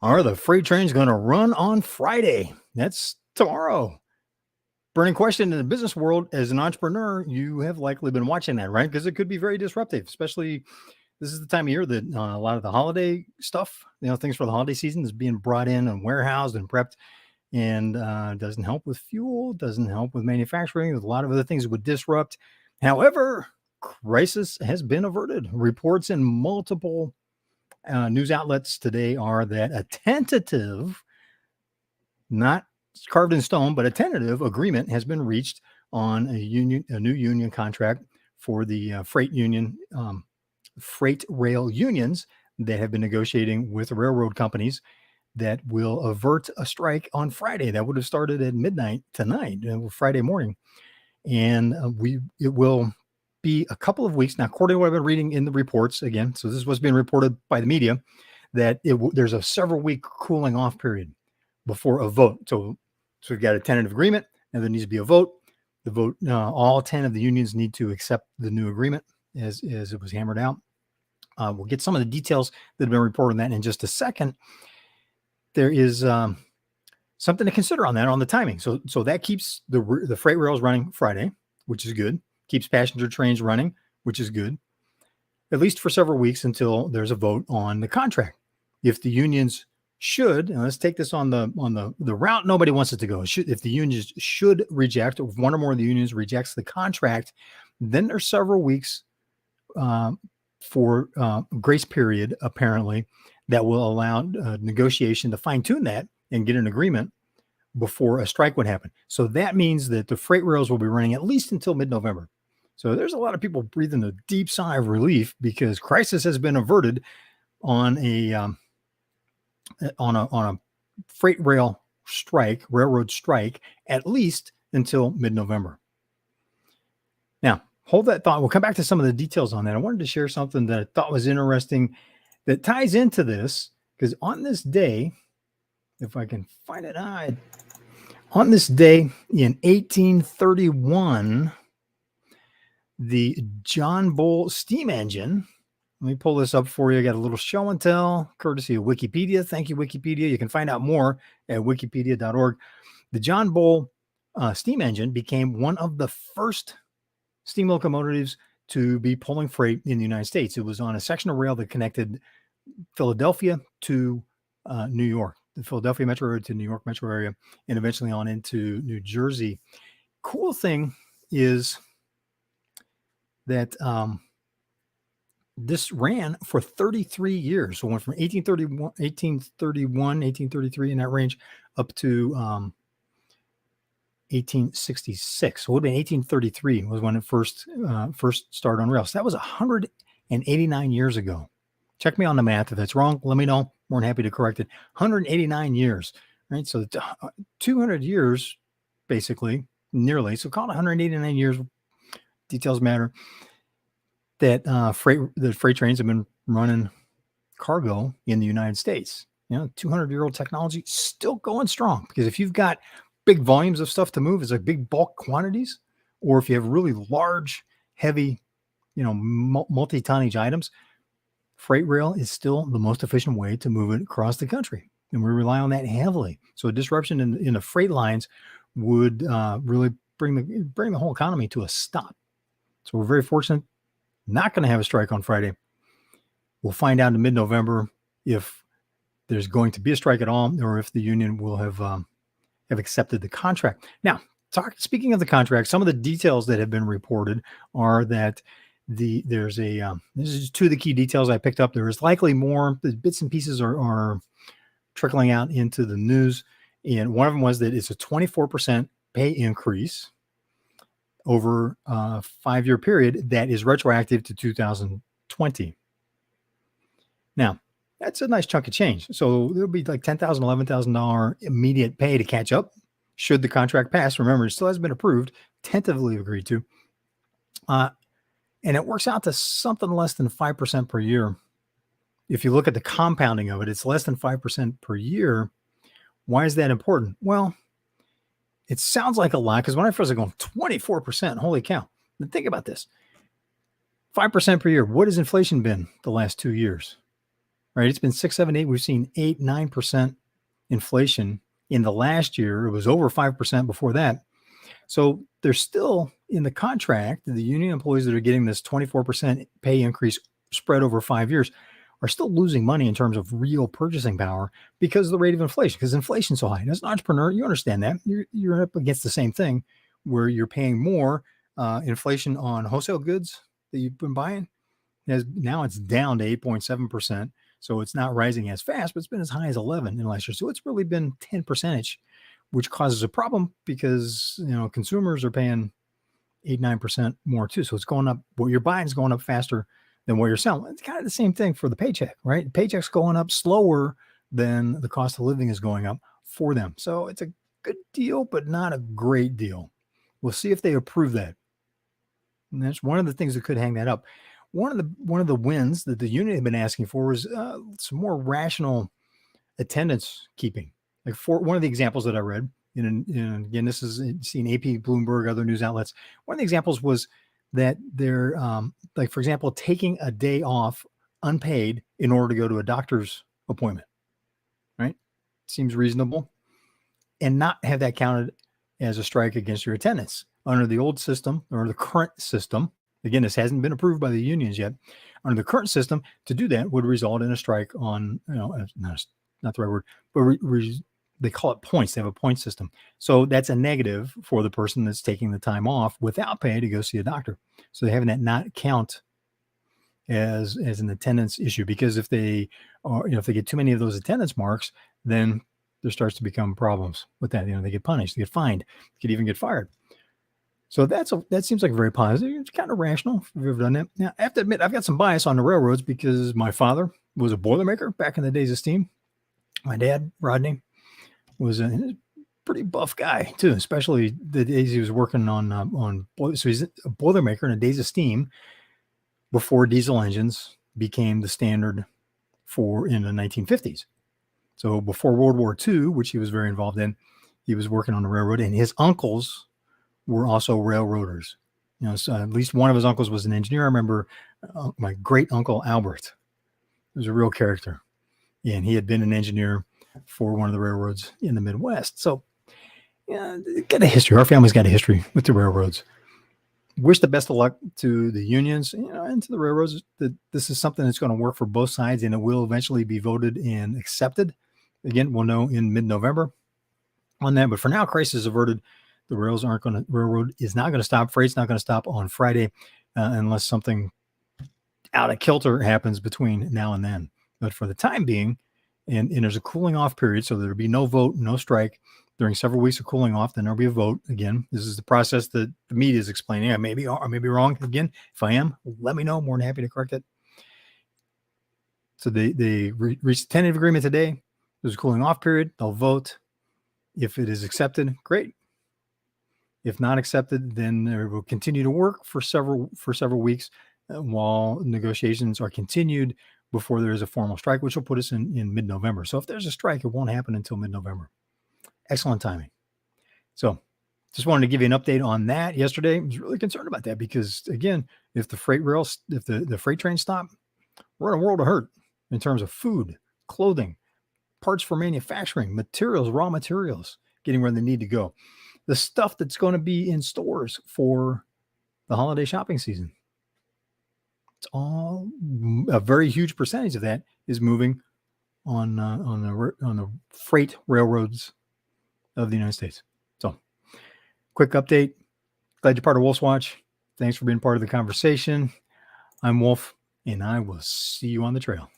Are the freight trains going to run on Friday? That's tomorrow. Burning question in the business world. As an entrepreneur, you have likely been watching that, right? Because it could be very disruptive, especially this is the time of year that a lot of the holiday stuff, things for the holiday season is being brought in and warehoused and prepped, and doesn't help with fuel, doesn't help with manufacturing. There's a lot of other things that would disrupt. However, crisis has been averted. Reports in multiple news outlets today are that a tentative, not carved in stone, but a tentative agreement has been reached on a new union contract for the freight rail unions that have been negotiating with railroad companies that will avert a strike on Friday. That would have started at midnight tonight, Friday morning, and it will be a couple of weeks now, according to what I've been reading in the reports. Again, so this is what's being reported by the media, that there's a several week cooling off period before a vote. So we've got a tentative agreement, and there needs to be a vote. The vote, all 10 of the unions need to accept the new agreement as it was hammered out. We'll get some of the details that have been reported on that in just a second. There is something to consider on that, on the timing. So that keeps the freight rails running Friday, which is good. Keeps passenger trains running, which is good, at least for several weeks until there's a vote on the contract. If the unions should, and let's take this on the route nobody wants it to go. If the unions should reject, or if one or more of the unions rejects the contract, then there's several weeks for grace period, apparently, that will allow negotiation to fine tune that and get an agreement before a strike would happen. So that means that the freight rails will be running at least until mid-November. So there's a lot of people breathing a deep sigh of relief because crisis has been averted on a freight railroad strike, at least until mid-November. Now, hold that thought. We'll come back to some of the details on that. I wanted to share something that I thought was interesting that ties into this, because on this day, if I can find it, on this day in 1831, the John Bull steam engine, let me pull this up for you. I got a little show and tell, courtesy of Wikipedia. Thank you, Wikipedia. You can find out more at wikipedia.org. The John Bull steam engine became one of the first steam locomotives to be pulling freight in the United States. It was on a section of rail that connected Philadelphia to New York, the Philadelphia metro area to New York metro area, and eventually on into New Jersey. Cool thing is that this ran for 33 years. So it went from 1833 in that range up to 1866. So it would have been 1833 was when it first started on rails. So that was 189 years ago. Check me on the math. If that's wrong, let me know. More than happy to correct it. 189 years, right? So 200 years, basically, nearly. So call it 189 years. Details matter. That freight trains have been running cargo in the United States. 200-year-old technology still going strong, because if you've got big volumes of stuff to move, it's like big bulk quantities, or if you have really large, heavy, multi-tonnage items, freight rail is still the most efficient way to move it across the country. And we rely on that heavily. So a disruption in the freight lines would really bring the whole economy to a stop. So we're very fortunate. Not going to have a strike on Friday. We'll find out in mid-November if there's going to be a strike at all, or if the union will have accepted the contract. Now, speaking of the contract, some of the details that have been reported are that this is two of the key details I picked up. There is likely more. The bits and pieces are trickling out into the news, and one of them was that it's a 24% pay increase over a 5-year period that is retroactive to 2020. Now, that's a nice chunk of change. So there'll be like $10,000, $11,000 immediate pay to catch up should the contract pass. Remember, it still hasn't been approved, tentatively agreed to. And it works out to something less than 5% per year. If you look at the compounding of it, it's less than 5% per year. Why is that important? Well, it sounds like a lot, because when I first was going 24%, holy cow. Now think about this. 5% per year. What has inflation been the last 2 years? right? It's been 6, 7, 8. We've seen 8, 9% inflation in the last year. It was over 5% before that. So there's still in the contract, the union employees that are getting this 24% pay increase spread over 5 years are still losing money in terms of real purchasing power because of the rate of inflation, because inflation's so high. And as an entrepreneur, you understand that. You're up against the same thing where you're paying more inflation on wholesale goods that you've been buying. Now it's down to 8.7%. So it's not rising as fast, but it's been as high as 11 in last year. So it's really been 10%, which causes a problem because, consumers are paying 8, 9% more too. So it's going up. What you're buying is going up faster than what you're selling. It's kind of the same thing for the paycheck, right? The paycheck's going up slower than the cost of living is going up for them. So it's a good deal, but not a great deal. We'll see if they approve that. And that's one of the things that could hang that up. One of the wins that the union had been asking for was some more rational attendance keeping. Like for one of the examples that I read, again, this is seen AP, Bloomberg, other news outlets. One of the examples was that they're like, for example, taking a day off unpaid in order to go to a doctor's appointment, right? Seems reasonable, and not have that counted as a strike against your attendance. Under the old system or the current system, again, this hasn't been approved by the unions yet. Under the current system, to do that would result in a strike on, not the right word, but they call it points. They have a point system. So that's a negative for the person that's taking the time off without pay to go see a doctor. So they're having that not count as an attendance issue, because if they are, if they get too many of those attendance marks, then there starts to become problems with that. They get punished, they get fined, could even get fired. So that seems like very positive. It's kind of rational if you've ever done that. Now, I have to admit, I've got some bias on the railroads because my father was a Boilermaker back in the days of steam. My dad, Rodney, was a pretty buff guy too, especially the days he was working on. So he's a Boilermaker in the days of steam before diesel engines became the standard in the 1950s. So before World War II, which he was very involved in, he was working on the railroad, and his uncles were also railroaders. So at least one of his uncles was an engineer. I remember my great uncle Albert was a real character, and he had been an engineer for one of the railroads in the Midwest. So, got a history. Our family's got a history with the railroads. Wish the best of luck to the unions, and to the railroads. That this is something that's going to work for both sides, and it will eventually be voted and accepted. Again, we'll know in mid-November on that. But for now, crisis averted. The railroad is not going to stop. Freight's not going to stop on Friday unless something out of kilter happens between now and then. But for the time being, and there's a cooling off period, so there'll be no vote, no strike during several weeks of cooling off. Then there'll be a vote. Again, this is the process that the media is explaining. I may be wrong. Again, if I am, let me know. More than happy to correct it. So they reached a tentative agreement today. There's a cooling off period. They'll vote. If it is accepted, great. If not accepted, then they will continue to work for several weeks while negotiations are continued before there is a formal strike, which will put us in mid-November. So if there's a strike, it won't happen until mid-November. Excellent timing. So just wanted to give you an update on that. Yesterday, I was really concerned about that because, again, if the freight trains stop, we're in a world of hurt in terms of food, clothing, parts for manufacturing, materials, raw materials, getting where they need to go. The stuff that's going to be in stores for the holiday shopping season. It's all a very huge percentage of that is moving on the freight railroads of the United States. So, quick update. Glad you're part of Wolf's Watch. Thanks for being part of the conversation. I'm Wolf, and I will see you on the trail.